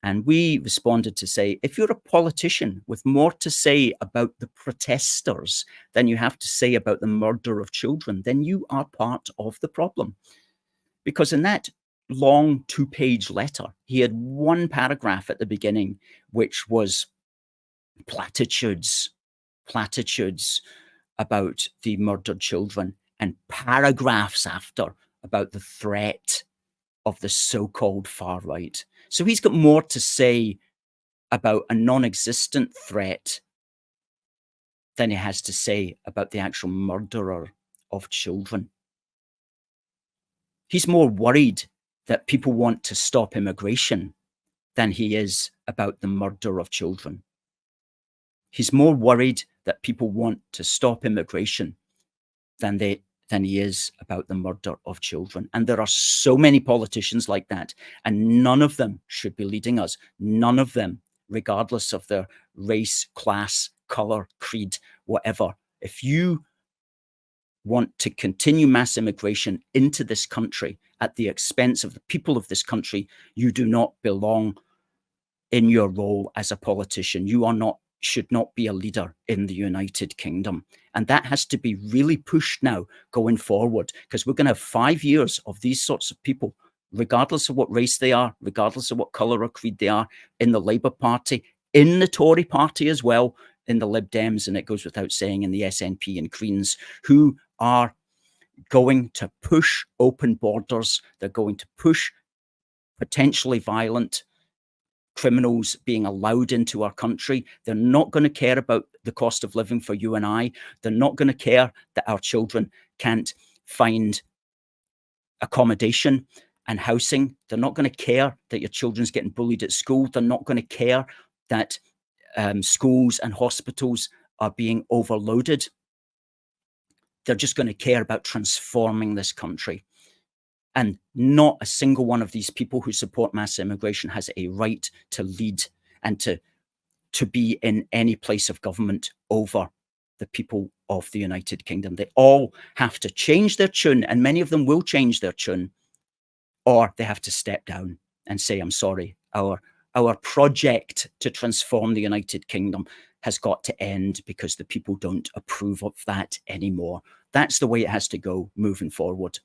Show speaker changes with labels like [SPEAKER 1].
[SPEAKER 1] And we responded to say, if you're a politician with more to say about the protesters than you have to say about the murder of children, then you are part of the problem. Because in that long 2-page letter, he had one paragraph at the beginning, which was platitudes about the murdered children, and paragraphs after about the threat of the so-called far right. So he's got more to say about a non-existent threat than he has to say about the actual murderer of children. He's more worried that people want to stop immigration than he is about the murder of children. He's more worried that people want to stop immigration than he is about the murder of children. And there are so many politicians like that, and none of them should be leading us. None of them, regardless of their race, class, color, creed, whatever. If you want to continue mass immigration into this country at the expense of the people of this country, you do not belong in your role as a politician. You should not be a leader in the United Kingdom. And that has to be really pushed now going forward, because we're going to have 5 years of these sorts of people, regardless of what race they are, regardless of what colour or creed they are, in the Labour Party, in the Tory Party as well, in the Lib Dems, and it goes without saying, in the SNP and Greens, who are going to push open borders. They're going to push potentially violent criminals being allowed into our country. They're not going to care about the cost of living for you and I. They're not going to care that our children can't find accommodation and housing. They're not going to care that your children's getting bullied at school. They're not going to care that schools and hospitals are being overloaded. They're just going to care about transforming this country. And not a single one of these people who support mass immigration has a right to lead and to be in any place of government over the people of the United Kingdom. They all have to change their tune, and many of them will change their tune, or they have to step down and say, I'm sorry, our project to transform the United Kingdom has got to end because the people don't approve of that anymore. That's the way it has to go moving forward.